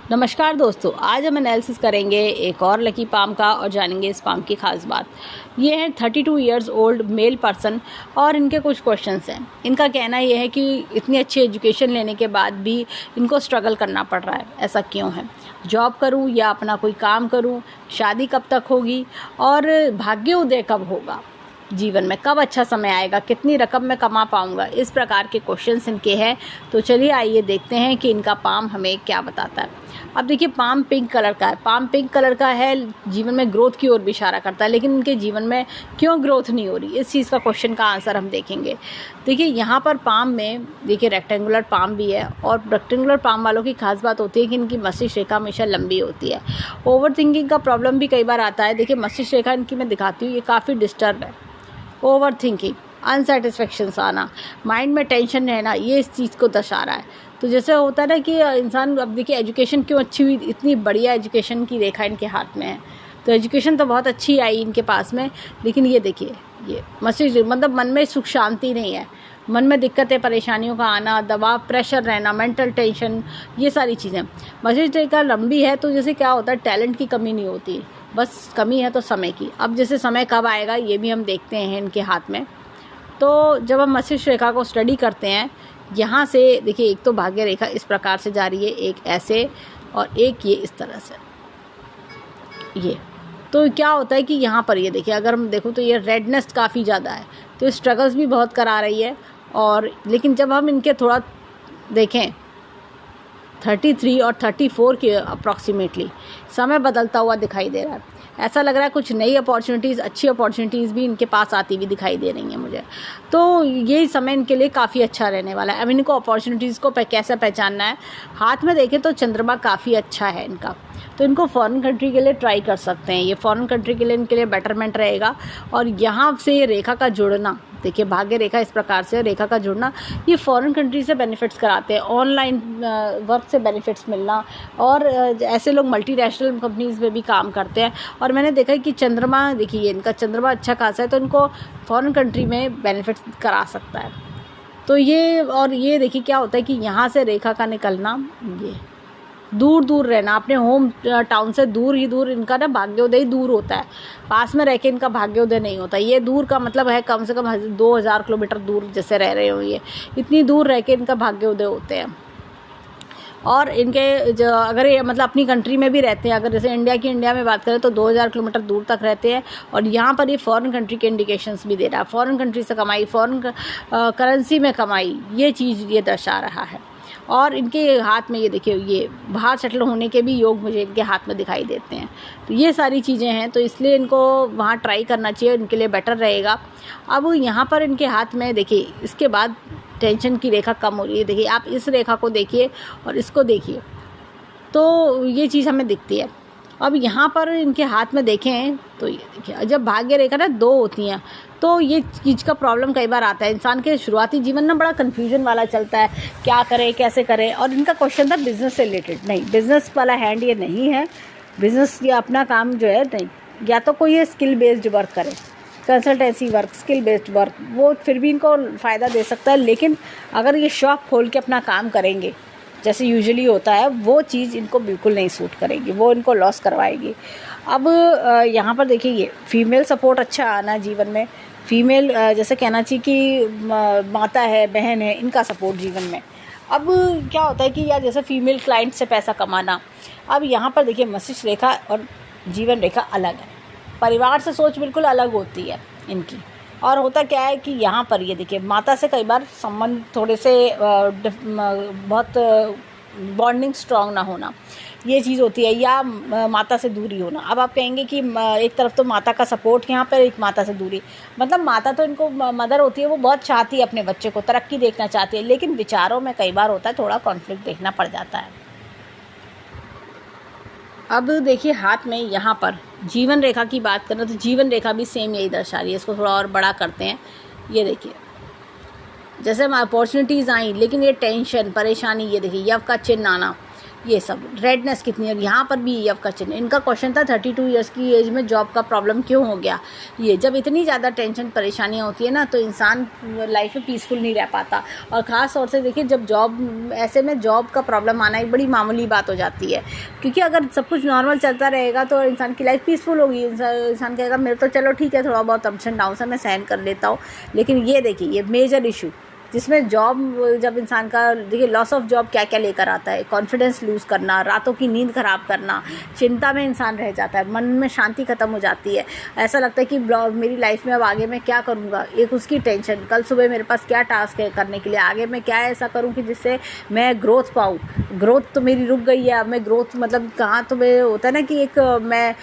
नमस्कार दोस्तों, आज हम एनालिसिस करेंगे एक और लकी पाम का और जानेंगे इस पाम की खास बात। ये है 32 इयर्स ओल्ड मेल पर्सन और इनके कुछ क्वेश्चंस हैं। इनका कहना ये है कि इतनी अच्छी एजुकेशन लेने के बाद भी इनको स्ट्रगल करना पड़ रहा है। ऐसा क्यों है? जॉब करूं या अपना कोई काम करूं, शादी कब तक होगी और भाग्योदय कब होगा, जीवन में कब अच्छा समय आएगा, कितनी रकम मैं कमा पाऊंगा, इस प्रकार के क्वेश्चंस इनके हैं। तो चलिए आइए देखते हैं कि इनका पाम हमें क्या बताता है। अब देखिए, पाम पिंक कलर का है। पाम पिंक कलर का है, जीवन में ग्रोथ की ओर भी इशारा करता है, लेकिन इनके जीवन में क्यों ग्रोथ नहीं हो रही, इस चीज़ का क्वेश्चन का आंसर हम देखेंगे। देखिए, यहाँ पर पाम में देखिए रेक्टेंगुलर पाम भी है, और रेक्टेंगुलर पाम वालों की खास बात होती है कि इनकी मस्तिष्क रेखा हमेशा लंबी होती है। ओवर थिंकिंग का प्रॉब्लम भी कई बार आता है। देखिए, मस्तिष्क रेखा इनकी मैं दिखाती हूँ, ये काफ़ी डिस्टर्ब है। ओवर थिंकिंग, अनसेटिस्फेक्शंस आना, माइंड में टेंशन रहना, ये इस चीज़ को दर्शा रहा है। तो जैसे होता है ना कि इंसान, अब देखिए एजुकेशन क्यों अच्छी हुई, इतनी बढ़िया एजुकेशन की रेखा इनके हाथ में है। तो एजुकेशन तो बहुत अच्छी आई इनके पास में, लेकिन ये देखिए, ये मस्तिष्क मतलब मन में सुख शांति नहीं है, मन में दिक्कतें परेशानियों का आना, दबाव, प्रेशर रहना, मेंटल टेंशन, ये सारी चीज़ें। मस्तिष्क रेखा लंबी है तो जैसे क्या होता है, टैलेंट की कमी नहीं होती, बस कमी है तो समय की। अब जैसे समय कब आएगा ये भी हम देखते हैं इनके हाथ में। तो जब हम मस्तिष्क रेखा को स्टडी करते हैं, यहाँ से देखिए, एक तो भाग्य रेखा इस प्रकार से जा रही है, एक ऐसे और एक ये इस तरह से। ये तो क्या होता है कि यहाँ पर ये देखिए, अगर हम देखो तो ये रेडनेस काफ़ी ज़्यादा है, तो स्ट्रगल्स भी बहुत करा रही है। और लेकिन जब हम इनके थोड़ा देखें 33 और 34 के अप्रॉक्सीमेटली समय बदलता हुआ दिखाई दे रहा है। ऐसा लग रहा है कुछ नई अपॉर्चुनिटीज़, अच्छी अपॉर्चुनिटीज़ भी इनके पास आती हुई दिखाई दे रही हैं मुझे। तो ये समय इनके लिए काफ़ी अच्छा रहने वाला है। अब इनको अपॉर्चुनिटीज़ को कैसे पहचानना है, हाथ में देखें तो चंद्रमा काफ़ी अच्छा है इनका, तो इनको फॉरेन कंट्री के लिए ट्राई कर सकते हैं। ये फॉरेन कंट्री के लिए इनके लिए बेटरमेंट रहेगा। और यहाँ से ये रेखा का जुड़ना, देखिए भाग्य रेखा इस प्रकार से, रेखा का जुड़ना, ये फॉरेन कंट्री से बेनिफिट्स कराते हैं, ऑनलाइन वर्क से बेनिफिट्स मिलना, और ऐसे लोग मल्टीनेशनल कंपनीज में भी काम करते हैं। और मैंने देखा है कि चंद्रमा, देखिए इनका चंद्रमा अच्छा खासा है, तो इनको फॉरेन कंट्री में बेनिफिट्स करा सकता है। तो ये, और ये देखिए क्या होता है कि यहाँ से रेखा का निकलना, ये दूर दूर रहना, अपने होम टाउन से दूर ही दूर, इनका ना भाग्योदय दूर होता है, पास में रह के इनका भाग्योदय नहीं होता। ये दूर का मतलब है कम से कम 2000 किलोमीटर दूर जैसे रह रहे हो, ये इतनी दूर रह के इनका भाग्योदय होते हैं। और इनके जो, अगर ये मतलब अपनी कंट्री में भी रहते हैं, अगर जैसे इंडिया में बात करें तो 2000 किलोमीटर दूर तक रहते हैं। और यहाँ पर ये फॉरेन कंट्री के इंडिकेशंस भी दे रहा है, फॉरेन कंट्री से कमाई, फॉरेन करेंसी में कमाई, ये चीज़ ये दर्शा रहा है। और इनके हाथ में ये देखिए, ये बाहर सेटल होने के भी योग मुझे इनके हाथ में दिखाई देते हैं। तो ये सारी चीज़ें हैं, तो इसलिए इनको वहाँ ट्राई करना चाहिए, इनके लिए बेटर रहेगा। अब यहाँ पर इनके हाथ में देखिए, इसके बाद टेंशन की रेखा कम हो रही है। देखिए, आप इस रेखा को देखिए और इसको देखिए, तो ये चीज़ हमें दिखती है। अब यहाँ पर इनके हाथ में देखें तो ये देखिए, जब भाग्य रेखा ना दो होती हैं, तो ये चीज़ का प्रॉब्लम कई बार आता है। इंसान के शुरुआती जीवन ना बड़ा कन्फ्यूजन वाला चलता है, क्या करे कैसे करे। और इनका क्वेश्चन था बिजनेस से रिलेटेड, नहीं, बिजनेस वाला हैंड ये नहीं है। बिजनेस या अपना काम जो है नहीं, या तो कोई ये स्किल बेस्ड वर्क करे, consultancy work, skill based work, वो फिर भी इनको फ़ायदा दे सकता है। लेकिन अगर ये शॉप खोल के अपना काम करेंगे जैसे यूजुअली होता है, वो चीज़ इनको बिल्कुल नहीं सूट करेगी, वो इनको लॉस करवाएगी। अब यहाँ पर देखिए, ये फीमेल सपोर्ट अच्छा आना जीवन में, फीमेल जैसे कहना चाहिए कि माता है, बहन है, इनका सपोर्ट जीवन में। अब क्या होता है कि यार जैसे फीमेल क्लाइंट से पैसा कमाना। अब यहाँ पर देखिए, मस्तिष्क रेखा और जीवन रेखा अलग है, परिवार से सोच बिल्कुल अलग होती है इनकी। और होता क्या है कि यहाँ पर ये देखिए, माता से कई बार संबंध थोड़े से बहुत बॉन्डिंग स्ट्रांग ना होना, ये चीज़ होती है, या माता से दूरी होना। अब आप कहेंगे कि एक तरफ तो माता का सपोर्ट, यहाँ पर एक माता से दूरी, मतलब माता तो इनको मदर होती है, वो बहुत चाहती है अपने बच्चे को तरक्की देखना चाहती है, लेकिन विचारों में कई बार होता है थोड़ा कॉन्फ्लिक्ट देखना पड़ जाता है। अब देखिए, हाथ में यहाँ पर जीवन रेखा की बात करें तो जीवन रेखा भी सेम यही दर्शा रही है। इसको थोड़ा और बड़ा करते हैं, ये देखिए, जैसे अपॉर्चुनिटीज़ आई, लेकिन ये टेंशन परेशानी, ये देखिए यव का चिन्ह आना, ये सब रेडनेस कितनी है, यहाँ पर भी ईएफ का चिन्ह। इनका क्वेश्चन था 32 ईयर्स की एज में जॉब का प्रॉब्लम क्यों हो गया। ये जब इतनी ज़्यादा टेंशन परेशानियाँ होती है ना तो इंसान लाइफ में पीसफुल नहीं रह पाता, और ख़ास तौर से देखिए जब जॉब ऐसे में जॉब का प्रॉब्लम आना एक बड़ी मामूली बात हो जाती है, क्योंकि अगर सब कुछ नॉर्मल चलता रहेगा तो इंसान की लाइफ पीसफुल होगी। इंसान कहेगा मेरे तो चलो ठीक है, थोड़ा बहुत अप्स एंड डाउन्स है मैं सहन कर लेता हूँ। लेकिन ये देखिए ये मेजर इशू जिसमें जॉब, जब इंसान का देखिए लॉस ऑफ जॉब क्या क्या लेकर आता है, कॉन्फिडेंस लूज़ करना, रातों की नींद खराब करना, चिंता में इंसान रह जाता है, मन में शांति खत्म हो जाती है, ऐसा लगता है कि मेरी लाइफ में अब आगे मैं क्या करूँगा, एक उसकी टेंशन, कल सुबह मेरे पास क्या टास्क है करने के लिए, आगे मैं क्या ऐसा करूँ कि जिससे मैं ग्रोथ पाऊँ। ग्रोथ तो मेरी रुक गई है, अब मैं ग्रोथ मतलब कहाँ, तो मैं होता है ना कि एक मैं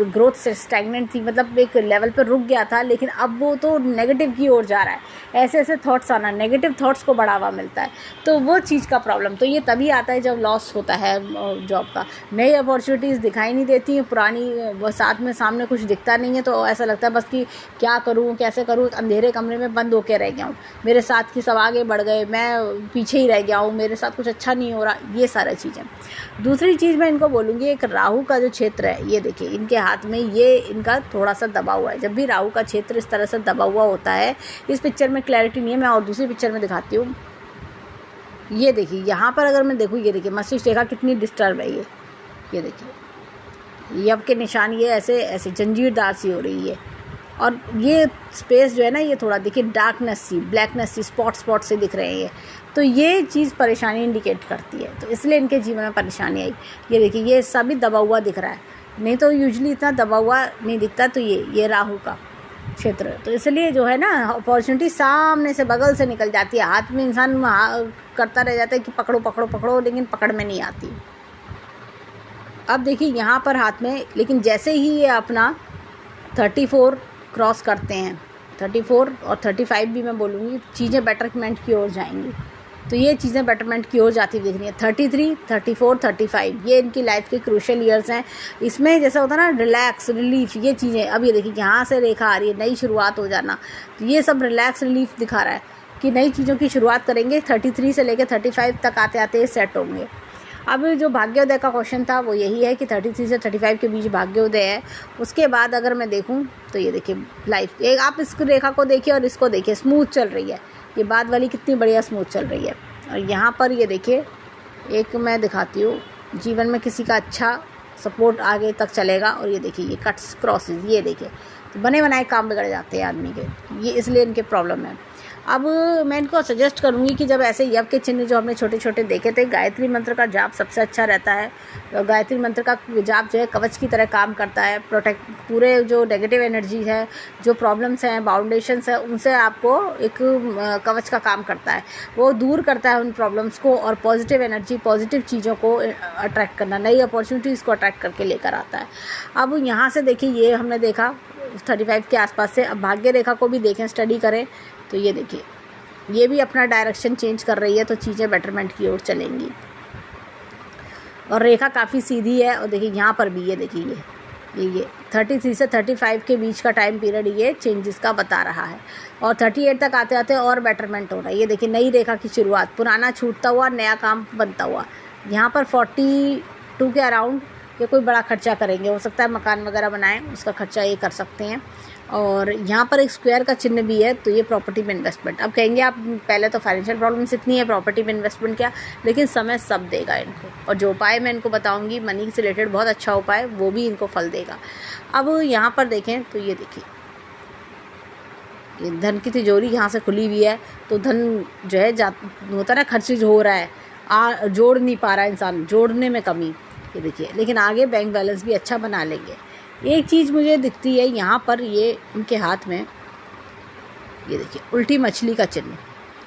ग्रोथ से स्टैग्नेंट थी, मतलब एक लेवल पर रुक गया था, लेकिन अब वो तो नेगेटिव की ओर जा रहा है। ऐसे ऐसे थॉट्स आना, नेगेटिव थॉट्स को बढ़ावा मिलता है, तो वो चीज़ का प्रॉब्लम तो ये तभी आता है जब लॉस होता है जॉब का। नई अपॉर्चुनिटीज़ दिखाई नहीं देती हैं, पुरानी वो साथ में सामने कुछ दिखता नहीं है, तो ऐसा लगता है बस कि क्या करूँ कैसे करूँ, अंधेरे कमरे में बंद होकर रह गया हूँ, मेरे साथ की सब आगे बढ़ गए, मैं पीछे ही रह गया हूँ, मेरे साथ कुछ अच्छा नहीं हो रहा, ये सारी चीज़ें। दूसरी चीज़ मैं इनको बोलूँगी, एक राहु का जो क्षेत्र है, ये देखिए इनके हाथ में ये इनका थोड़ा सा दबा हुआ है। जब भी राहु का क्षेत्र इस तरह से दबा हुआ होता है, इस पिक्चर में क्लैरिटी नहीं है, मैं और दूसरी पिक्चर में दिखाती हूँ। ये देखिए यहाँ पर अगर मैं देखूँ, ये देखिए मस्तिष्क रेखा कितनी डिस्टर्ब है, ये देखिए ये अब के निशान ये ऐसे ऐसे जंजीरदार सी हो रही है, और ये स्पेस जो है ना ये थोड़ा देखिए डार्कनेस सी, ब्लैकनेस सी, स्पॉट से दिख रहे हैं, तो ये चीज़ परेशानी इंडिकेट करती है, तो इसलिए इनके जीवन में परेशानी आई। ये देखिए ये हिस्सा भी दबा हुआ दिख रहा है, नहीं तो यूजुअली इतना दबा हुआ नहीं दिखता, तो ये राहु का क्षेत्र, तो इसलिए जो है ना अपॉर्चुनिटी सामने से बगल से निकल जाती है, हाथ में इंसान करता रह जाता है कि पकड़ो पकड़ो पकड़ो, लेकिन पकड़ में नहीं आती। अब देखिए यहाँ पर हाथ में, लेकिन जैसे ही ये अपना 34 क्रॉस करते हैं, 34 और 35 भी मैं बोलूँगी, चीज़ें बेटरमेंट की ओर जाएंगी, तो ये चीज़ें बेटरमेंट की ओर जाती हुई दिख रही हैं। 33, 34, 35 ये इनकी लाइफ के क्रूशियल ईयर्स हैं। इसमें जैसा होता है ना रिलैक्स, रिलीफ, ये चीज़ें, अब ये देखिए यहाँ से रेखा आ रही है, नई शुरुआत हो जाना, तो ये सब रिलैक्स रिलीफ दिखा रहा है कि नई चीज़ों की शुरुआत करेंगे। 33 से लेकर 35 तक आते आते सेट होंगे। अब जो भाग्योदय का क्वेश्चन था वो यही है कि 33 से 35 के बीच भाग्योदय है। उसके बाद अगर मैं देखूं तो ये देखिए लाइफ, एक आप इस रेखा को देखिए और इसको देखिए, स्मूथ चल रही है, ये बाद वाली कितनी बढ़िया स्मूथ चल रही है। और यहाँ पर ये देखिए एक मैं दिखाती हूँ, जीवन में किसी का अच्छा सपोर्ट आगे तक चलेगा, और ये देखिए ये कट्स क्रॉसेस, ये देखिए तो बने बनाए काम बिगड़ जाते हैं आदमी के, ये इसलिए इनके प्रॉब्लम है। अब मैं इनको सजेस्ट करूँगी कि जब ऐसे यव के चिन्ह जो हमने छोटे छोटे देखे थे, गायत्री मंत्र का जाप सबसे अच्छा रहता है। गायत्री मंत्र का जाप जो है कवच की तरह काम करता है, प्रोटेक्ट पूरे जो नेगेटिव एनर्जी है, जो प्रॉब्लम्स हैं, बाउंडेशंस है, उनसे आपको एक कवच का काम करता है, वो दूर करता है उन प्रॉब्लम्स को, और पॉजिटिव एनर्जी, पॉजिटिव चीज़ों को अट्रैक्ट करना, नई अपॉर्चुनिटीज़ को अट्रैक्ट करके लेकर आता है। अब यहाँ से देखिए ये हमने देखा 35 के आसपास से, अब भाग्य रेखा को भी देखें, स्टडी करें, तो ये देखिए ये भी अपना डायरेक्शन चेंज कर रही है, तो चीज़ें बेटरमेंट की ओर चलेंगी, और रेखा काफ़ी सीधी है। और देखिए यहाँ पर भी ये देखिए ये 33 से 35 के बीच का टाइम पीरियड ये चेंजेस का बता रहा है, और 38 तक आते आते और बेटरमेंट हो रहा है। ये देखिए नई रेखा की शुरुआत, पुराना छूटता हुआ नया काम बनता हुआ। यहाँ पर 42 के अराउंड ये कोई बड़ा खर्चा करेंगे, हो सकता है मकान वगैरह बनाएं, उसका खर्चा ये कर सकते हैं। और यहाँ पर एक स्क्वायर का चिन्ह भी है, तो ये प्रॉपर्टी में इन्वेस्टमेंट। अब कहेंगे आप पहले तो फाइनेंशियल प्रॉब्लम्स इतनी है, प्रॉपर्टी में इन्वेस्टमेंट क्या, लेकिन समय सब देगा इनको, और जो उपाय मैं इनको बताऊंगी मनी से रिलेटेड बहुत अच्छा उपाय, वो भी इनको फल देगा। अब यहाँ पर देखें तो ये देखिए ये धन की तिजोरी यहाँ से खुली हुई है, तो धन जो है होता है ना खर्च हो रहा है, जोड़ नहीं पा रहा इंसान, जोड़ने में कमी, ये देखिए, लेकिन आगे बैंक बैलेंस भी अच्छा बना लेंगे। एक चीज़ मुझे दिखती है यहाँ पर, ये इनके हाथ में ये देखिए उल्टी मछली का चिन्ह,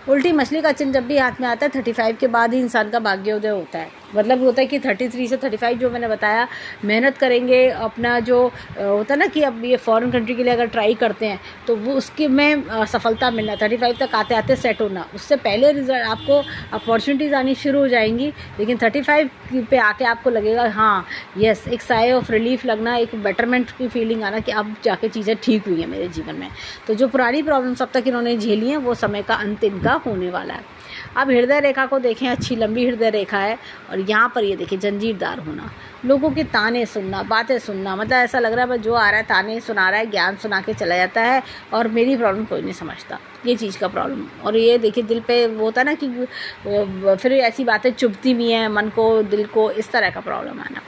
उल्टी मछली का चिन्ह जब भी हाथ में आता है 35 के बाद ही इंसान का भाग्योदय होता है। मतलब होता है कि 33 से 35 जो मैंने बताया, मेहनत करेंगे, अपना जो होता है ना कि अब ये फॉरेन कंट्री के लिए अगर ट्राई करते हैं तो वो उसके में सफलता मिलना, 35 तक आते आते सेट होना, उससे पहले रिजल्ट आपको अपॉर्चुनिटीज़ आनी शुरू हो जाएंगी, लेकिन 35 पे आके आपको लगेगा हाँ यस, एक साय ऑफ रिलीफ लगना, एक बेटरमेंट की फीलिंग आना कि अब जाके चीज़ें ठीक हुई हैं मेरे जीवन में। तो जो पुरानी प्रॉब्लम्स अब तक इन्होंने झेली हैं वो समय का अंत इनका होने वाला है। अब हृदय रेखा को देखें, अच्छी लंबी हृदय रेखा है और यहाँ पर ये देखिए जंजीरदार होना, लोगों के ताने सुनना, बातें सुनना, मतलब ऐसा लग रहा है बस जो आ रहा है ताने सुना रहा है, ज्ञान सुना के चला जाता है और मेरी प्रॉब्लम कोई नहीं समझता, ये चीज़ का प्रॉब्लम। और ये देखिए दिल पे वो होता है ना कि फिर ऐसी बातें चुभती भी हैं मन को, दिल को, इस तरह का प्रॉब्लम आना।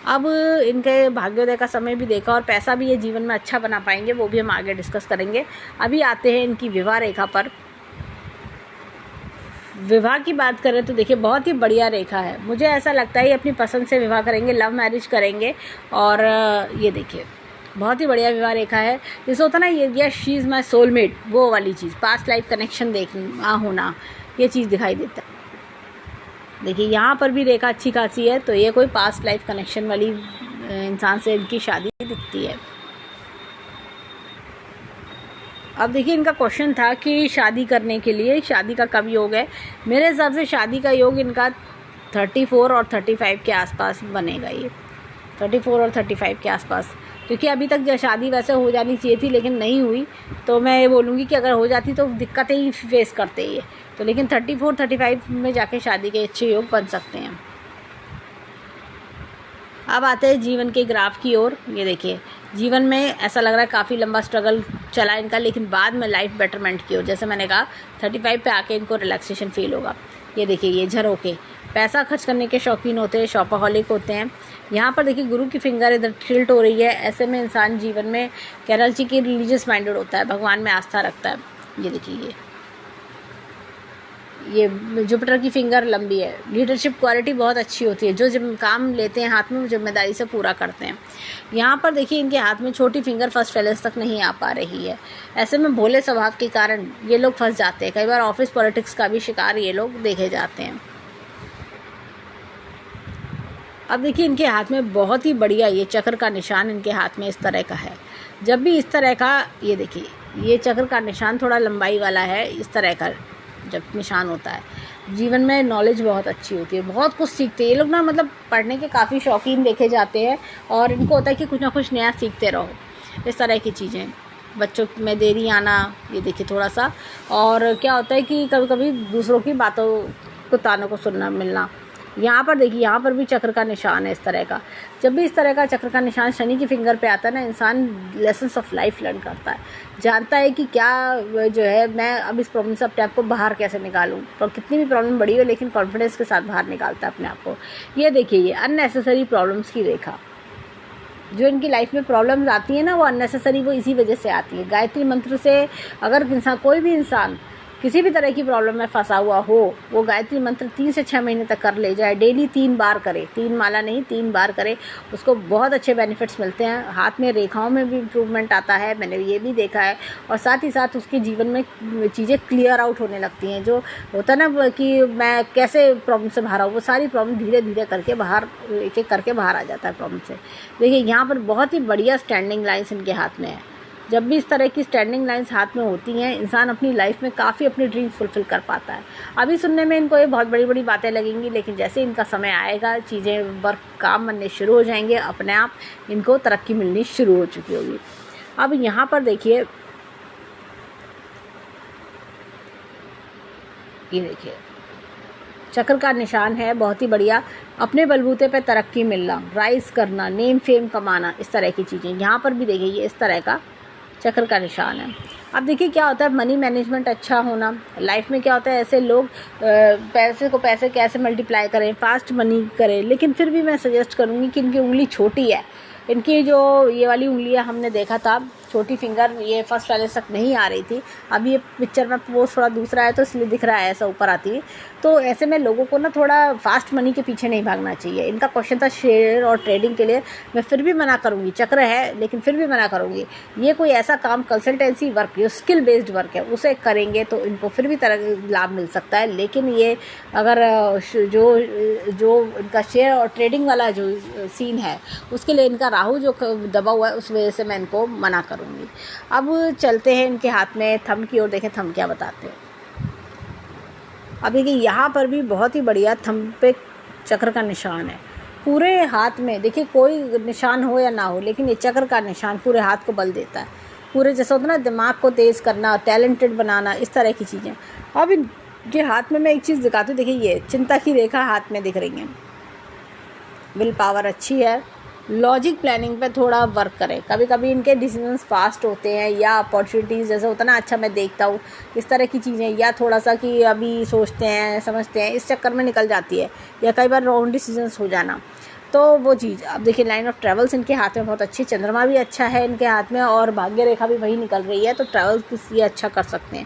अब इनके भाग्योदय का समय भी देखा और पैसा भी ये जीवन में अच्छा बना पाएंगे, वो भी हम आगे डिस्कस करेंगे। अभी आते हैं इनकी विवाह रेखा पर। विवाह की बात करें तो देखिए बहुत ही बढ़िया रेखा है, मुझे ऐसा लगता है ये अपनी पसंद से विवाह करेंगे, लव मैरिज करेंगे। और ये देखिए बहुत ही बढ़िया विवाह रेखा है। जैसे होता ना ये yes she is my soulmate, वो वाली चीज़, पास्ट लाइफ कनेक्शन देखना होना, ये चीज़ दिखाई देता है। देखिए यहाँ पर भी रेखा अच्छी खासी है, तो ये कोई पास्ट लाइफ कनेक्शन वाली इंसान से इनकी शादी दिखती है। अब देखिए इनका क्वेश्चन था कि शादी करने के लिए शादी का कब योग है। मेरे हिसाब से शादी का योग इनका 34 और 35 के आसपास बनेगा, ये 34 और 35 के आसपास, क्योंकि अभी तक शादी वैसे हो जानी चाहिए थी लेकिन नहीं हुई, तो मैं ये बोलूँगी कि अगर हो जाती तो दिक्कतें ही फेस करते ये, तो लेकिन 34-35 में जाके शादी के अच्छे योग बन सकते हैं। अब आते हैं जीवन के ग्राफ की ओर। ये देखिए जीवन में ऐसा लग रहा है काफ़ी लंबा स्ट्रगल चला इनका, लेकिन बाद में लाइफ बेटरमेंट की ओर, जैसे मैंने कहा 35 पे आके इनको रिलैक्सेशन फील होगा। ये देखिए ये झरोके, पैसा खर्च करने के शौकीन होते हैं, शॉपaholic होते हैं। यहाँ पर देखिए गुरु की फिंगर इधर टिल्ट हो रही है, ऐसे में इंसान जीवन में कहना चाहिए कि रिलीजियस माइंडेड होता है, भगवान में आस्था रखता है। ये देखिए ये जुपिटर की फिंगर लंबी है, लीडरशिप क्वालिटी बहुत अच्छी होती है, जो काम लेते हैं हाथ में वो जिम्मेदारी से पूरा करते हैं। यहाँ पर देखिए इनके हाथ में छोटी फिंगर फर्स्ट फैलेंस तक नहीं आ पा रही है, ऐसे में भोले स्वभाव के कारण ये लोग फंस जाते हैं, कई बार ऑफिस पॉलिटिक्स का भी शिकार ये लोग देखे जाते हैं। अब देखिए इनके हाथ में बहुत ही बढ़िया ये चक्र का निशान इनके हाथ में इस तरह का है। जब भी इस तरह का, ये देखिए ये चक्र का निशान थोड़ा लंबाई वाला है, इस तरह का जब निशान होता है, जीवन में नॉलेज बहुत अच्छी होती है, बहुत कुछ सीखते हैं ये लोग ना, मतलब पढ़ने के काफ़ी शौकीन देखे जाते हैं और इनको होता है कि कुछ ना कुछ नया सीखते रहो, इस तरह की चीज़ें। बच्चों में देरी आना, ये देखिए थोड़ा सा, और क्या होता है कि कभी कभी दूसरों की बातों को, तानों को सुनना मिलना। यहाँ पर देखिए यहाँ पर भी चक्र का निशान है इस तरह का। जब भी इस तरह का चक्र का निशान शनि की फिंगर पे आता है ना, इंसान लेसन्स ऑफ लाइफ लर्न करता है, जानता है कि क्या जो है मैं अब इस प्रॉब्लम से अपने आप को बाहर कैसे निकालूं, और कितनी भी प्रॉब्लम बड़ी हो लेकिन कॉन्फिडेंस के साथ बाहर निकालता है अपने आप को। ये देखिए ये अननेसेसरी प्रॉब्लम्स की रेखा, जो इनकी लाइफ में प्रॉब्लम्स आती है ना वो अननेसेसरी, वो इसी वजह से आती है। गायत्री मंत्र से अगर इंसान, कोई भी इंसान किसी भी तरह की प्रॉब्लम में फंसा हुआ हो, वो गायत्री मंत्र 3 से 6 महीने तक कर ले जाए, डेली 3 बार करे, 3 माला नहीं 3 बार करे, उसको बहुत अच्छे बेनिफिट्स मिलते हैं। हाथ में रेखाओं में भी इम्प्रूवमेंट आता है, मैंने ये भी देखा है, और साथ ही साथ उसके जीवन में चीज़ें क्लियर आउट होने लगती हैं। जो होता है ना कि मैं कैसे प्रॉब्लम से बाहर आऊँ, वो सारी प्रॉब्लम धीरे धीरे करके बाहर, एक एक करके बाहर आ जाता है प्रॉब्लम से। देखिए यहाँ पर बहुत ही बढ़िया स्टैंडिंग लाइन्स इनके हाथ में है। जब भी इस तरह की स्टैंडिंग लाइंस हाथ में होती हैं, इंसान अपनी लाइफ में काफ़ी अपने ड्रीम्स फुलफिल कर पाता है। अभी सुनने में इनको ये बहुत बड़ी बड़ी बातें लगेंगी, लेकिन जैसे इनका समय आएगा, चीज़ें वर्क काम बनने शुरू हो जाएंगे, अपने आप इनको तरक्की मिलनी शुरू हो चुकी होगी। अब यहाँ पर देखिए, ये देखिए चक्र का निशान है, बहुत ही बढ़िया, अपने बलबूते पे तरक्की मिलना, राइज करना, नेम फेम कमाना, इस तरह की चीज़ें। यहाँ पर भी देखिए ये इस तरह का चक्र का निशान है। अब देखिए क्या होता है, मनी मैनेजमेंट अच्छा होना। लाइफ में क्या होता है, ऐसे लोग पैसे कैसे मल्टीप्लाई करें, फास्ट मनी करें, लेकिन फिर भी मैं सजेस्ट करूँगी कि इनकी उंगली छोटी है, इनकी जो ये वाली उंगलियां हमने देखा था, छोटी फिंगर ये फर्स्ट वाले तक नहीं आ रही थी, अभी ये पिक्चर में पोज थोड़ा दूसरा है तो इसलिए दिख रहा है ऐसा ऊपर आती है। तो ऐसे में लोगों को ना थोड़ा फास्ट मनी के पीछे नहीं भागना चाहिए। इनका क्वेश्चन था शेयर और ट्रेडिंग के लिए, मैं फिर भी मना करूँगी, चक्र है लेकिन फिर भी मना करूँगी। ये कोई ऐसा काम, कंसल्टेंसी वर्क, जो स्किल बेस्ड वर्क है, उसे करेंगे तो इनको फिर भी तरह लाभ मिल सकता है। लेकिन ये अगर जो इनका शेयर और ट्रेडिंग वाला जो सीन है, उसके लिए इनका राहु जो दबा हुआ है, उस वजह से मैं इनको मना करूँगी। अब चलते हैं इनके हाथ में थंब की ओर, देखें थंब क्या बताते हैं। अब देखिए यहाँ पर भी बहुत ही बढ़िया थंब पे चक्र का निशान है पूरे हाथ में। देखिए कोई निशान हो या ना हो, लेकिन ये चक्र का निशान पूरे हाथ को बल देता है, पूरे जैसा होता है ना दिमाग को तेज़ करना, टैलेंटेड बनाना, इस तरह की चीज़ें। अब ये हाथ में मैं एक चीज़ दिखाती हूँ, देखिए ये चिंता की रेखा हाथ में दिख रही है। विल पावर अच्छी है, लॉजिक प्लानिंग पे थोड़ा वर्क करें। कभी कभी इनके डिसीजंस फास्ट होते हैं, या अपॉर्चुनिटीज़ जैसे होता है ना, अच्छा मैं देखता हूँ, इस तरह की चीज़ें, या थोड़ा सा कि अभी सोचते हैं समझते हैं, इस चक्कर में निकल जाती है, या कई बार रॉन्ग डिसीजंस हो जाना। तो वो चीज़ अब देखिए, लाइन ऑफ ट्रैवल्स इनके हाथ में बहुत अच्छी, चंद्रमा भी अच्छा है इनके हाथ में, और भाग्य रेखा भी वही निकल रही है, तो ट्रैवल्स ये अच्छा कर सकते हैं।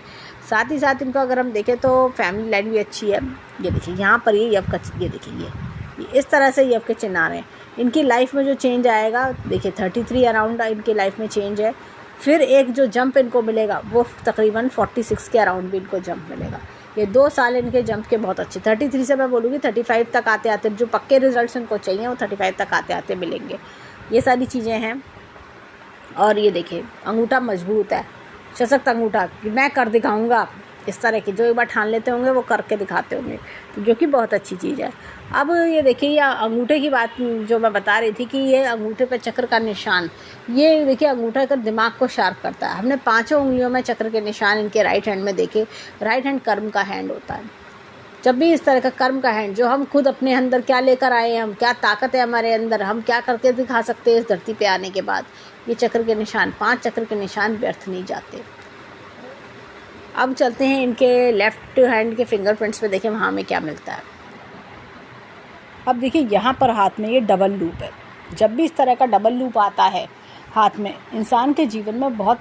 साथ ही साथ इनको अगर हम देखें तो फैमिली लाइन भी अच्छी है। ये देखिए यहाँ पर ये यव का, ये देखिए ये इस तरह से यव के चिन्ह आ रहे हैं। इनकी लाइफ में जो चेंज आएगा, देखिए 33 अराउंड इनकी लाइफ में चेंज है। फिर एक जो जंप इनको मिलेगा वो तकरीबन 46 के अराउंड भी इनको जंप मिलेगा। ये 2 साल इनके जंप के बहुत अच्छे, 33 से मैं बोलूँगी 35 तक आते आते जो पक्के रिजल्ट्स इनको चाहिए वो 35 तक आते आते मिलेंगे। ये सारी चीज़ें हैं। और ये देखिए अंगूठा मजबूत है, सशक्त अंगूठा कि मैं कर दिखाऊंगा, इस तरह की जो एक बार ठान लेते होंगे वो करके दिखाते होंगे, तो जो कि बहुत अच्छी चीज़ है। अब ये देखिए, ये अंगूठे की बात जो मैं बता रही थी कि ये अंगूठे पे चक्र का निशान, ये देखिए अंगूठा का दिमाग को शार्प करता है। हमने 5 उंगलियों में चक्र के निशान इनके राइट हैंड में देखे। राइट हैंड कर्म का हैंड होता है। जब भी इस तरह का कर्म का हैंड, जो हम खुद अपने अंदर क्या लेकर आए हैं, हम क्या ताकत है हमारे अंदर, हम क्या करके दिखा सकते हैं इस धरती पे आने के बाद, ये चक्र के निशान, 5 चक्र के निशान व्यर्थ नहीं जाते। अब चलते हैं इनके लेफ्ट हैंड के फिंगरप्रिंट्स पे, देखें वहाँ में क्या मिलता है। अब देखिए यहाँ पर हाथ में ये डबल लूप है। जब भी इस तरह का डबल लूप आता है हाथ में, इंसान के जीवन में बहुत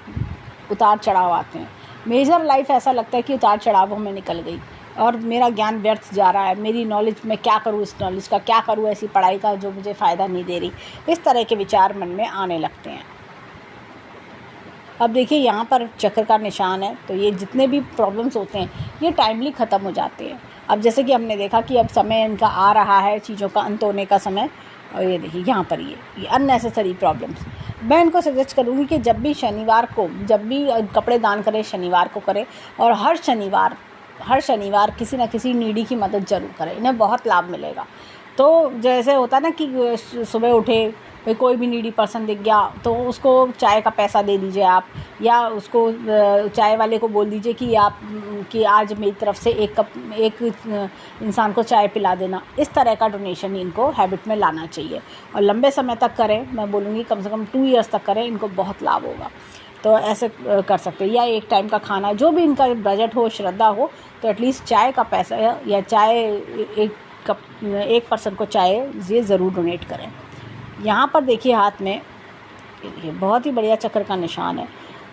उतार चढ़ाव आते हैं। मेजर लाइफ ऐसा लगता है कि उतार चढ़ावों में निकल गई और मेरा ज्ञान व्यर्थ जा रहा है, मेरी नॉलेज मैं क्या करूँ, इस नॉलेज का क्या करूँ, ऐसी पढ़ाई का जो मुझे फ़ायदा नहीं दे रही, इस तरह के विचार मन में आने लगते हैं। अब देखिए यहाँ पर चक्र का निशान है, तो ये जितने भी प्रॉब्लम्स होते हैं ये टाइमली ख़त्म हो जाते हैं। अब जैसे कि हमने देखा कि अब समय इनका आ रहा है, चीज़ों का अंत होने का समय। और ये देखिए यहाँ पर ये अननेसेसरी प्रॉब्लम्स, मैं इनको सजेस्ट करूँगी कि जब भी शनिवार को, जब भी कपड़े दान करें शनिवार को करें, और हर शनिवार किसी न किसी नीडी की मदद ज़रूर करें, इन्हें बहुत लाभ मिलेगा। तो जैसे होता है ना कि सुबह उठे, कोई भी नीडी पर्सन दिख गया तो उसको चाय का पैसा दे दीजिए आप, या उसको चाय वाले को बोल दीजिए कि आज मेरी तरफ से एक इंसान को चाय पिला देना। इस तरह का डोनेशन इनको हैबिट में लाना चाहिए, और लंबे समय तक करें, मैं बोलूँगी कम से कम 2 इयर्स तक करें, इनको बहुत लाभ होगा। तो ऐसे कर सकते हैं। या एक टाइम का खाना, जो भी इनका बजट हो, श्रद्धा हो, तो एटलीस्ट चाय का पैसा या चाय एक पर्सन को चाय ये ज़रूर डोनेट करें। यहाँ पर देखिए हाथ में ये बहुत ही बढ़िया चक्र का निशान है।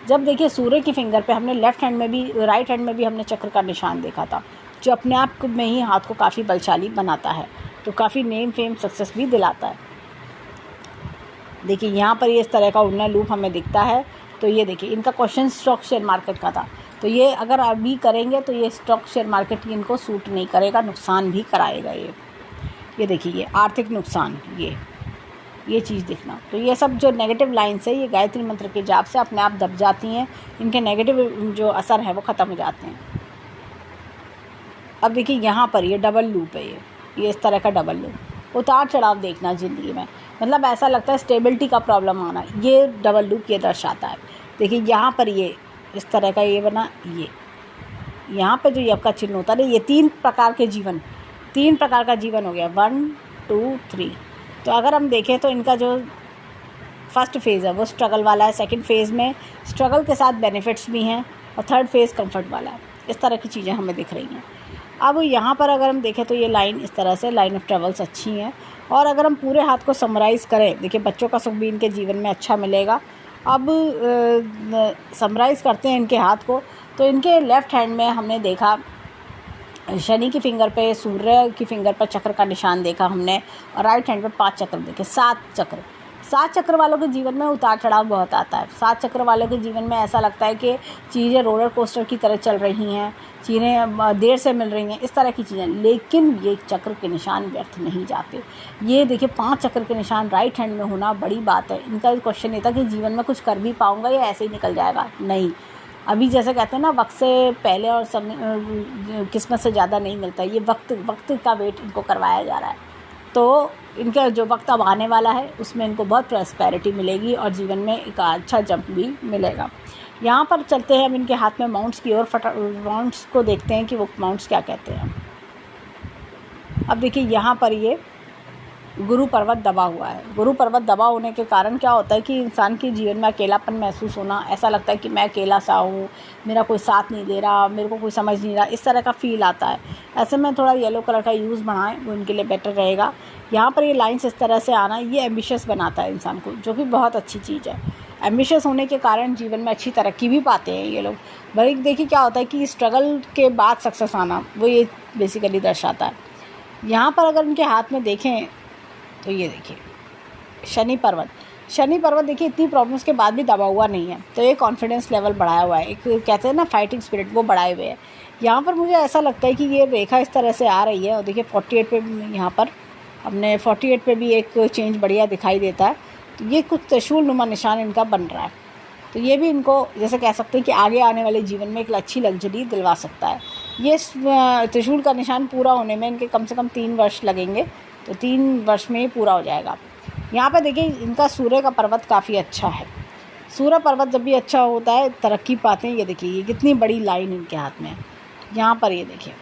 जब देखिए सूर्य की फिंगर पे हमने लेफ़्ट हैंड में भी, राइट हैंड में भी हमने चक्र का निशान देखा था, जो अपने आप में ही हाथ को काफ़ी बलशाली बनाता है, तो काफ़ी नेम फेम सक्सेस भी दिलाता है। देखिए यहाँ पर ये इस तरह का उड़ना लूप हमें दिखता है। तो ये देखिए इनका क्वेश्चन स्टॉक शेयर मार्केट का था, तो ये अगर अभी करेंगे तो ये स्टॉक शेयर मार्केट इनको सूट नहीं करेगा, नुकसान भी कराएगा। ये देखिए ये आर्थिक नुकसान, ये चीज़ देखना। तो ये सब जो नेगेटिव लाइन्स है, ये गायत्री मंत्र के जाप से अपने आप दब जाती हैं, इनके नेगेटिव जो असर है वो ख़त्म हो जाते हैं। अब देखिए यहाँ पर ये डबल लूप है, ये इस तरह का डबल लूप, उतार चढ़ाव देखना ज़िंदगी में, मतलब ऐसा लगता है स्टेबिलिटी का प्रॉब्लम आना, ये डबल लूप ये दर्शाता है। देखिए यहाँ पर ये इस तरह का ये बना, ये यहाँ पर जो यव का चिन्ह होता है, ये 3 प्रकार का जीवन हो गया, 1 2 3। तो अगर हम देखें तो इनका जो फर्स्ट फेज़ है वो स्ट्रगल वाला है, सेकंड फेज़ में स्ट्रगल के साथ बेनिफिट्स भी हैं, और थर्ड फेज़ कंफर्ट वाला है। इस तरह की चीज़ें हमें दिख रही हैं। अब यहाँ पर अगर हम देखें तो ये लाइन इस तरह से, लाइन ऑफ ट्रेवल्स अच्छी हैं। और अगर हम पूरे हाथ को समराइज़ करें, देखिए बच्चों का सुख भी इनके जीवन में अच्छा मिलेगा। अब समराइज़ करते हैं इनके हाथ को, तो इनके लेफ़्ट हैंड में हमने देखा शनि की फिंगर पे, सूर्य की फिंगर पर चक्र का निशान देखा हमने, और राइट हैंड पे 5 चक्र देखे, 7 चक्र वालों के जीवन में उतार चढ़ाव बहुत आता है। 7 चक्र वालों के जीवन में ऐसा लगता है कि चीज़ें रोलर कोस्टर की तरह चल रही हैं, चीज़ें देर से मिल रही हैं, इस तरह की चीज़ें। लेकिन ये चक्र के निशान व्यर्थ नहीं जाते। ये देखिए 5 चक्र के निशान राइट हैंड में होना बड़ी बात है। इनका क्वेश्चन ये था कि जीवन में कुछ कर भी पाऊँगा या ऐसे ही निकल जाएगा, नहीं। अभी जैसे कहते हैं ना, वक्त से पहले और किस्मत से ज़्यादा नहीं मिलता, ये वक्त का वेट इनको करवाया जा रहा है। तो इनका जो वक्त अब आने वाला है उसमें इनको बहुत प्रॉस्पेरिटी मिलेगी और जीवन में एक अच्छा जंप भी मिलेगा। यहाँ पर चलते हैं अब इनके हाथ में माउंट्स की ओर। माउंट्स को देखते हैं कि वो माउंट्स क्या कहते हैं। अब देखिए यहाँ पर ये गुरु पर्वत दबा हुआ है। गुरु पर्वत दबा होने के कारण क्या होता है कि इंसान के जीवन में अकेलापन महसूस होना, ऐसा लगता है कि मैं अकेला सा हूँ, मेरा कोई साथ नहीं दे रहा, मेरे को कोई समझ नहीं रहा, इस तरह का फील आता है। ऐसे में थोड़ा येलो कलर का यूज़ बढ़ाएं, वो इनके लिए बेटर रहेगा। यहाँ पर ये लाइन्स इस तरह से आना, ये एम्बिशियस बनाता है इंसान को, जो कि बहुत अच्छी चीज़ है। एम्बिशियस होने के कारण जीवन में अच्छी तरक्की भी पाते हैं ये लोग। भाई देखिए क्या होता है कि स्ट्रगल के बाद सक्सेस आना, वो ये बेसिकली दर्शाता है। यहाँ पर अगर इनके हाथ में देखें तो ये देखिए शनि पर्वत। शनि पर्वत देखिए इतनी प्रॉब्लम्स के बाद भी दबा हुआ नहीं है, तो ये कॉन्फिडेंस लेवल बढ़ाया हुआ है, एक कहते हैं ना फाइटिंग स्पिरिट, वो बढ़ाए हुए है। यहाँ पर मुझे ऐसा लगता है कि ये रेखा इस तरह से आ रही है और देखिए 48 पे यहाँ पर अपने 48 पे भी एक चेंज बढ़िया दिखाई देता है। तो ये कुछ त्रिशूल नुमा निशान इनका बन रहा है, तो ये भी इनको जैसे कह सकते हैं कि आगे आने वाले जीवन में एक अच्छी लग्जरी दिलवा सकता है। ये त्रिशूल का निशान पूरा होने में इनके कम से कम 3 वर्ष लगेंगे, तो 3 वर्ष में ही पूरा हो जाएगा। यहाँ पे देखिए इनका सूर्य का पर्वत काफ़ी अच्छा है। सूर्य पर्वत जब भी अच्छा होता है तरक्की पाते हैं। ये देखिए ये कितनी बड़ी लाइन इनके हाथ में है। यहाँ पर ये देखिए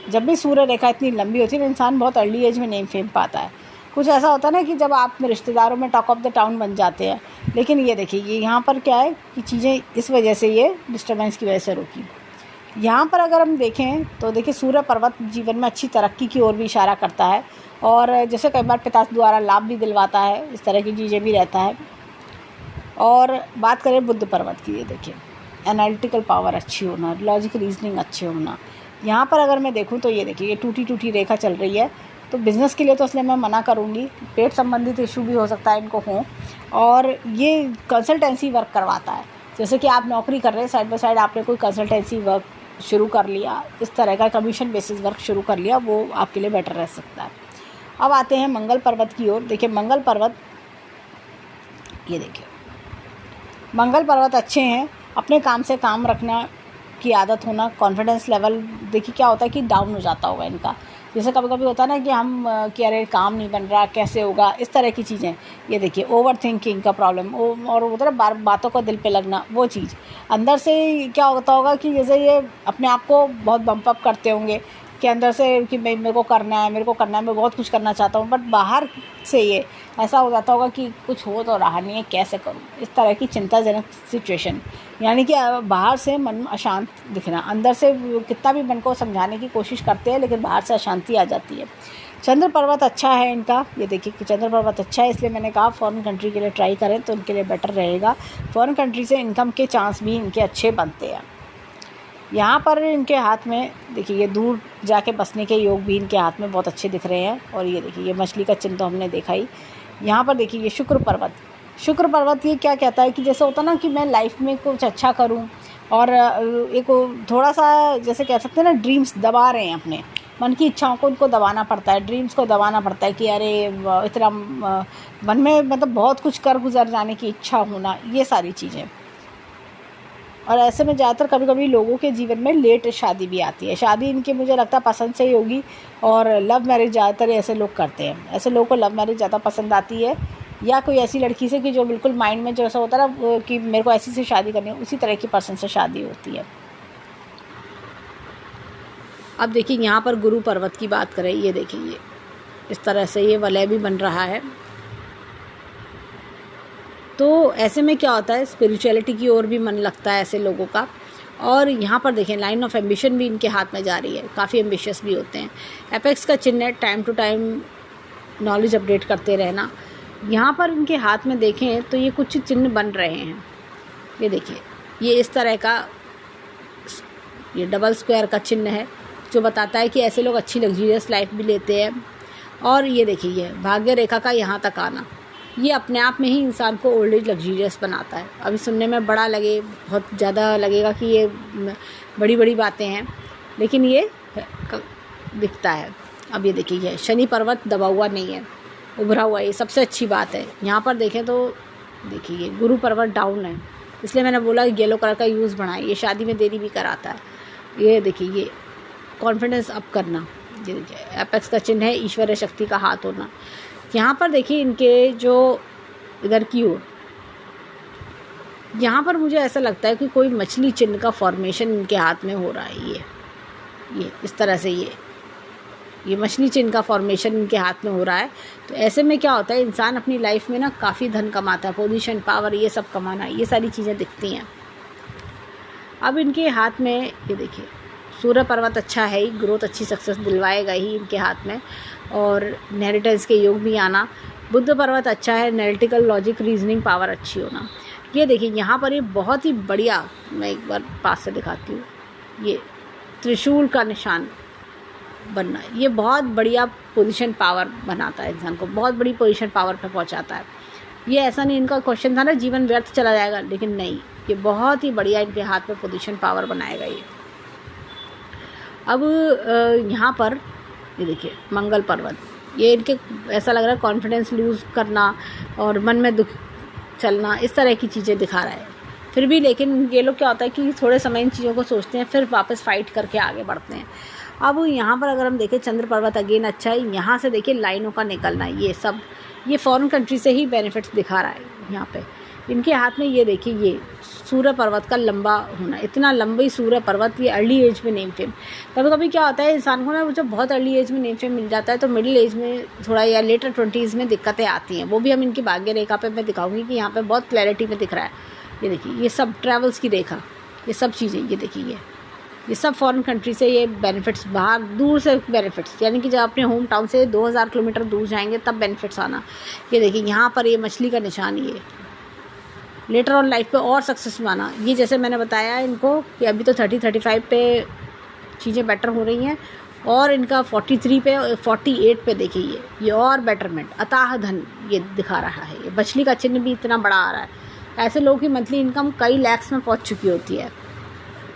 जब भी सूर्य रेखा इतनी लंबी होती है तो इंसान बहुत अर्ली एज में नेम फेम पाता है। कुछ ऐसा होता है ना कि जब आप रिश्तेदारों में टॉक ऑफ द टाउन बन जाते हैं, लेकिन ये देखिए ये यहाँ पर क्या है कि चीज़ें इस वजह से ये डिस्टर्बेंस की वजह से रुकी। यहाँ पर अगर हम देखें तो देखिए सूर्य पर्वत जीवन में अच्छी तरक्की की ओर भी इशारा करता है और जैसे कई बार पिता द्वारा लाभ भी दिलवाता है, इस तरह की चीज़ें भी रहता है। और बात करें बुध पर्वत की, ये देखिए एनालिटिकल पावर अच्छी होना, लॉजिक रीजनिंग अच्छे होना। यहाँ पर अगर मैं देखूँ तो ये देखिए ये टूटी टूटी रेखा चल रही है, तो बिज़नेस के लिए तो इसलिए मैं मना करूँगी। पेट संबंधित इशू भी हो सकता है इनको हो, और ये कंसल्टेंसी वर्क करवाता है। जैसे कि आप नौकरी कर रहे हैं, साइड बाय साइड आपने कोई कंसल्टेंसी वर्क शुरू कर लिया, इस तरह का कमीशन बेसिस वर्क शुरू कर लिया, वो आपके लिए बेटर रह सकता है। अब आते हैं मंगल पर्वत की ओर। देखिए मंगल पर्वत, ये देखिए मंगल पर्वत अच्छे हैं। अपने काम से काम रखना की आदत होना, कॉन्फिडेंस लेवल देखिए क्या होता है कि डाउन हो जाता होगा इनका। जैसे कभी कभी होता है ना कि हम कि अरे काम नहीं बन रहा, कैसे होगा, इस तरह की चीज़ें। ये देखिए ओवर थिंकिंग का प्रॉब्लम, और होता है बार बातों का दिल पे लगना, वो चीज़ अंदर से क्या होता होगा कि जैसे ये अपने आप को बहुत बम्प अप करते होंगे कि अंदर से कि मेरे को करना है, मेरे को करना है, मैं बहुत कुछ करना चाहता हूँ, बट बाहर से ये ऐसा हो जाता होगा कि कुछ हो तो रहा नहीं है, कैसे करूँ, इस तरह की चिंताजनक सिचुएशन। यानी कि बाहर से मन अशांत दिखना, अंदर से कितना भी मन को समझाने की कोशिश करते हैं लेकिन बाहर से अशांति आ जाती है। चंद्र पर्वत अच्छा है इनका, ये देखिए कि चंद्र पर्वत अच्छा है, इसलिए मैंने कहा फॉरेन कंट्री के लिए ट्राई करें तो उनके लिए बेटर रहेगा। फॉरेन कंट्री से इनकम के चांस भी इनके अच्छे बनते हैं। यहाँ पर इनके हाथ में देखिए ये दूर जाके बसने के योग भी इनके हाथ में बहुत अच्छे दिख रहे हैं। और ये देखिए ये मछली का चिन्ह तो हमने देखा ही। यहाँ पर देखिए ये शुक्र पर्वत, शुक्र पर्वत ये क्या कहता है कि जैसे होता ना कि मैं लाइफ में कुछ अच्छा करूँ, और एक थोड़ा सा जैसे कह सकते हैं ना ड्रीम्स दबा रहे हैं, अपने मन की इच्छाओं को उनको दबाना पड़ता है, ड्रीम्स को दबाना पड़ता है कि अरे इतना मन में मतलब बहुत कुछ कर गुजर जाने की इच्छा होना, ये सारी चीज़ें। और ऐसे में ज़्यादातर कभी कभी लोगों के जीवन में लेट शादी भी आती है। शादी इनकी मुझे लगता है पसंद से ही होगी, और लव मैरिज ज़्यादातर ऐसे लोग करते हैं। ऐसे लोगों को लव मैरिज ज़्यादा पसंद आती है, या कोई ऐसी लड़की से कि जो बिल्कुल माइंड में जैसा होता है ना कि मेरे को ऐसी से शादी करनी है, उसी तरह की पर्सन से शादी होती है। अब देखिए यहाँ पर गुरु पर्वत की बात करें, ये देखिए ये इस तरह से ये वलय भी बन रहा है। तो ऐसे में क्या होता है स्पिरिचुअलिटी की ओर भी मन लगता है ऐसे लोगों का। और यहाँ पर देखें लाइन ऑफ एम्बिशन भी इनके हाथ में जा रही है, काफ़ी एम्बिशियस भी होते हैं। एपेक्स का चिन्ह है, time to time knowledge update करते रहना। यहाँ पर इनके हाथ में देखें तो ये कुछ चिन्ह बन रहे हैं। ये देखिए ये इस तरह का ये डबल स्क्वायर का चिन्ह है, जो बताता है कि ऐसे लोग अच्छी लग्जरियस लाइफ भी लेते हैं। और ये देखिए ये भाग्य रेखा का यहाँ तक आना, ये अपने आप में ही इंसान को ओल्ड एज लग्जरियस बनाता है। अभी सुनने में बड़ा लगे, बहुत ज़्यादा लगेगा कि ये बड़ी बड़ी बातें हैं, लेकिन ये दिखता है। अब ये देखिए ये शनि पर्वत दबा हुआ नहीं है, उभरा हुआ है, ये सबसे अच्छी बात है। यहाँ पर देखें तो देखिए ये गुरु पर्वत डाउन है, इसलिए मैंने बोला येलो कलर का यूज़ बढ़ाएं, ये शादी में देरी भी कराता है। ये देखिए ये कॉन्फिडेंस अप करना, ये देखिए एपेक्स का चिन्ह है, ईश्वरीय शक्ति का हाथ होना। यहाँ पर देखिए इनके जो इधर की ओर, यहाँ पर मुझे ऐसा लगता है कि कोई मछली चिन्ह का फॉर्मेशन इनके हाथ में हो रहा है। ये इस तरह से ये मछली चिन्ह का फॉर्मेशन इनके हाथ में हो रहा है। तो ऐसे में क्या होता है, इंसान अपनी लाइफ में ना काफ़ी धन कमाता है, पोजीशन, पावर, ये सब कमाना, ये सारी चीज़ें दिखती हैं। अब इनके हाथ में ये देखिए सूर्य पर्वत अच्छा है ही, ग्रोथ अच्छी सक्सेस दिलवाएगा ही इनके हाथ में, और इनहेरिटेंस के योग भी आना। बुद्ध पर्वत अच्छा है, एनालिटिकल लॉजिक रीजनिंग पावर अच्छी होना। ये देखिए यहाँ पर ये बहुत ही बढ़िया, मैं एक बार पास से दिखाती हूँ, ये त्रिशूल का निशान बनना, ये बहुत बढ़िया पोजीशन पावर बनाता है इंसान को, बहुत बड़ी पोजीशन पावर पे पहुँचाता है। ये ऐसा नहीं इनका क्वेश्चन था ना जीवन व्यर्थ चला जाएगा, लेकिन नहीं, ये बहुत ही बढ़िया इनके हाथ में पोजीशन पावर बनाएगा ये। अब यहाँ पर ये देखिए मंगल पर्वत, ये इनके ऐसा लग रहा है कॉन्फिडेंस लूज़ करना और मन में दुख चलना, इस तरह की चीज़ें दिखा रहा है। फिर भी लेकिन ये लोग क्या होता है कि थोड़े समय इन चीज़ों को सोचते हैं, फिर वापस फाइट करके आगे बढ़ते हैं। अब यहाँ पर अगर हम देखें चंद्र पर्वत अगेन अच्छा है, यहाँ से देखिए लाइनों का निकलना, ये सब ये फॉरेन कंट्री से ही बेनिफिट्स दिखा रहा है। यहाँ पे इनके हाथ में ये देखिए ये सूर्य पर्वत का लंबा होना, इतना लंबी सूर्य पर्वत, ये अर्ली एज में नेम फेम। कभी कभी क्या होता है इंसान को ना, जब बहुत अर्ली एज में नेम फेम मिल जाता है तो मिडिल एज में थोड़ा या लेटर 20s में दिक्कतें आती हैं। वो भी हम इनकी भाग्य रेखा पे मैं दिखाऊंगी कि यहाँ पे बहुत क्लैरिटी में दिख रहा है। ये देखिए ये सब ट्रैवल्स की रेखा, ये सब चीज़ें, ये देखिए ये सब फॉरेन कंट्री से ये बेनिफिट्स, बाहर दूर से बेनिफिट्स, यानी कि जब अपने होम टाउन से 2000 किलोमीटर दूर जाएंगे तब बेनिफिट्स आना। ये देखिए यहाँ पर ये मछली का निशान, ये लेटर ऑन लाइफ पे और सक्सेस पाना। ये जैसे मैंने बताया इनको कि अभी तो 30-35 पे चीज़ें बेटर हो रही हैं, और इनका 43 पे 48 पे देखिए ये और बेटरमेंट, अताह धन ये दिखा रहा है। ये मछली का चिन्ह भी इतना बड़ा आ रहा है। ऐसे लोगों की मंथली इनकम कई लैक्स में पहुंच चुकी होती है।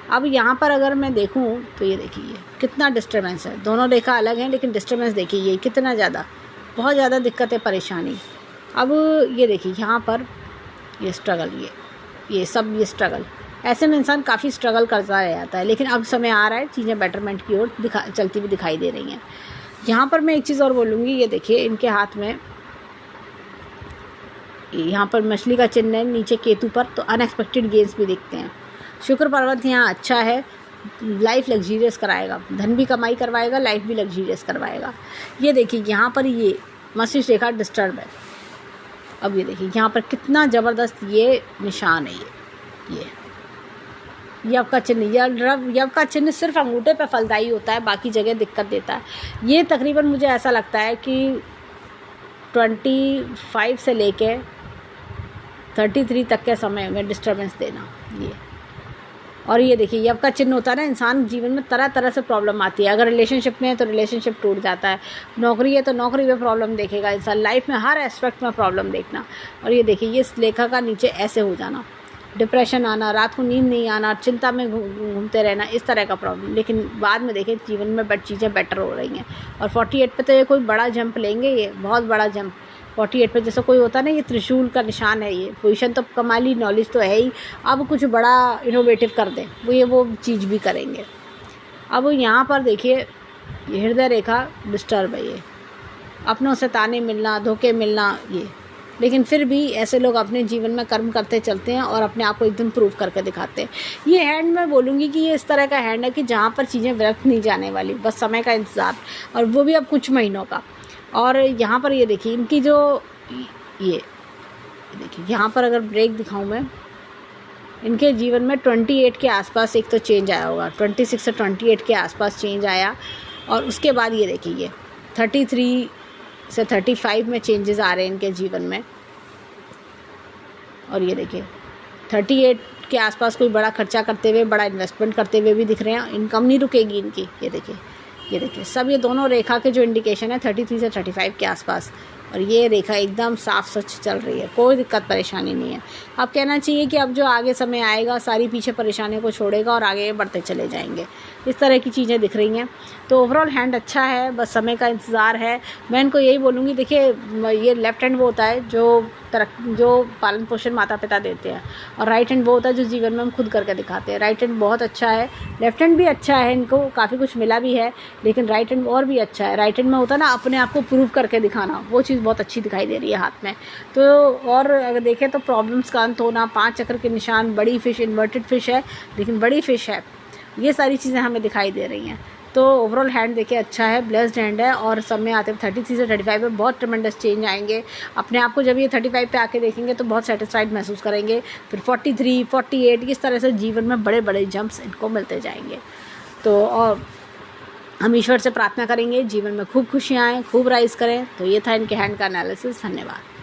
अब यहाँ पर अगर मैं देखूँ तो ये देखिए कितना डिस्टर्बेंस है, दोनों रेखा अलग हैं लेकिन डिस्टर्बेंस देखिए ये कितना ज़्यादा, बहुत ज़्यादा दिक्कत है, परेशानी। अब ये देखिए यहाँ पर ये स्ट्रगल, ये सब ये स्ट्रगल, ऐसे में इंसान काफ़ी स्ट्रगल करता रह जाता है। लेकिन अब समय आ रहा है, चीज़ें बेटरमेंट की ओर चलती हुई दिखाई दे रही हैं। यहाँ पर मैं एक चीज़ और बोलूँगी, ये देखिए इनके हाथ में यहाँ पर मछली का चिन्ह है, नीचे केतु पर, तो अनएक्सपेक्टेड गेन्स भी दिखते हैं। शुक्र पर्वत यहाँ अच्छा है, लाइफ लग्जीरियस कराएगा, धन भी कमाई करवाएगा, लाइफ भी लग्जीरियस करवाएगा। ये देखिए यहाँ पर ये मस्तिष्क रेखा डिस्टर्ब है। अब ये देखिए यहाँ पर कितना ज़बरदस्त ये निशान है, ये यव का चिन्ह। यव का चिन्ह सिर्फ अंगूठे पे फलदायी होता है, बाकी जगह दिक्कत देता है। ये तकरीबन मुझे ऐसा लगता है कि 25 से लेके 33 तक के समय में डिस्टर्बेंस देना ये। और ये देखिए यव का चिन्ह होता है ना, इंसान जीवन में तरह तरह से प्रॉब्लम आती है। अगर रिलेशनशिप में है तो रिलेशनशिप टूट जाता है, नौकरी है तो नौकरी में प्रॉब्लम देखेगा इंसान, लाइफ में हर एस्पेक्ट में प्रॉब्लम देखना। और ये देखिए ये लेखा का नीचे ऐसे हो जाना, डिप्रेशन आना, रात को नींद नहीं आना, चिंता में घूमते रहना, इस तरह का प्रॉब्लम। लेकिन बाद में देखें जीवन में चीज़ें बेटर हो रही हैं। और 48 पे तो ये कोई बड़ा जंप लेंगे, ये बहुत बड़ा जंप 48 पे जैसा कोई होता है ना, ये त्रिशूल का निशान है। ये पोजीशन तो कमाली, नॉलेज तो है ही, अब कुछ बड़ा इनोवेटिव कर दें वो चीज़ भी करेंगे। अब यहाँ पर देखिए ये हृदय रेखा डिस्टर्ब है, ये अपनों से ताने मिलना, धोखे मिलना, ये। लेकिन फिर भी ऐसे लोग अपने जीवन में कर्म करते चलते हैं और अपने आप को एकदम प्रूव करके दिखाते हैं। ये हैंड मैं बोलूँगी कि ये इस तरह का हैंड है कि जहाँ पर चीज़ें व्यर्थ नहीं जाने वाली, बस समय का इंतज़ार, और वो भी अब कुछ महीनों का। और यहाँ पर ये देखिए इनकी जो ये देखिए यहाँ पर अगर ब्रेक दिखाऊँ मैं, इनके जीवन में 28 के आसपास एक तो चेंज आया होगा, 26 से 28 के आसपास चेंज आया। और उसके बाद ये देखिए ये 33 से 35 में चेंजेस आ रहे हैं इनके जीवन में। और ये देखिए 38 के आसपास कोई बड़ा खर्चा करते हुए, बड़ा इन्वेस्टमेंट करते हुए भी दिख रहे हैं। इनकम नहीं रुकेगी इनकी। ये देखिए सब ये दोनों रेखा के जो इंडिकेशन है 33 से 35 के आसपास, और ये रेखा एकदम साफ स्वच्छ चल रही है, कोई दिक्कत परेशानी नहीं है। अब कहना चाहिए कि अब जो आगे समय आएगा सारी पीछे परेशानियों को छोड़ेगा और आगे बढ़ते चले जाएंगे। इस तरह की चीज़ें दिख रही हैं। तो ओवरऑल हैंड अच्छा है, बस समय का इंतज़ार है। मैं इनको यही बोलूँगी, देखिए ये लेफ़्ट हैंड वो होता है जो पालन पोषण माता पिता देते हैं, और राइट हैंड वो होता है जो जीवन में हम खुद करके दिखाते हैं। राइट हैंड बहुत अच्छा है, लेफ़्ट हैंड भी अच्छा है, इनको काफ़ी कुछ मिला भी है, लेकिन राइट हैंड और भी अच्छा है। राइट हैंड में होता है ना अपने आप को प्रूव करके दिखाना, वो चीज़ बहुत अच्छी दिखाई दे रही है हाथ में। तो और अगर देखें तो प्रॉब्लम्स का अंत होना, 5 चक्र के निशान, बड़ी फ़िश, इन्वर्टेड फ़िश है लेकिन बड़ी फ़िश है, ये सारी चीज़ें हमें दिखाई दे रही हैं। तो ओवरऑल हैंड देखिए अच्छा है, ब्लेस्ड हैंड है, और समय आते हुए 33 से 35 में बहुत ट्रेमेंडस चेंज आएंगे। अपने आप को जब ये 35 पे आके देखेंगे तो बहुत सेटिस्फाइड महसूस करेंगे। फिर 43, 48 इस तरह से जीवन में बड़े बड़े जंप्स इनको मिलते जाएंगे। तो और हम ईश्वर से प्रार्थना करेंगे जीवन में खूब खुशियाँ आएँ, खूब राइज करें। तो ये था इनके हैंड का एनालिसिस। धन्यवाद।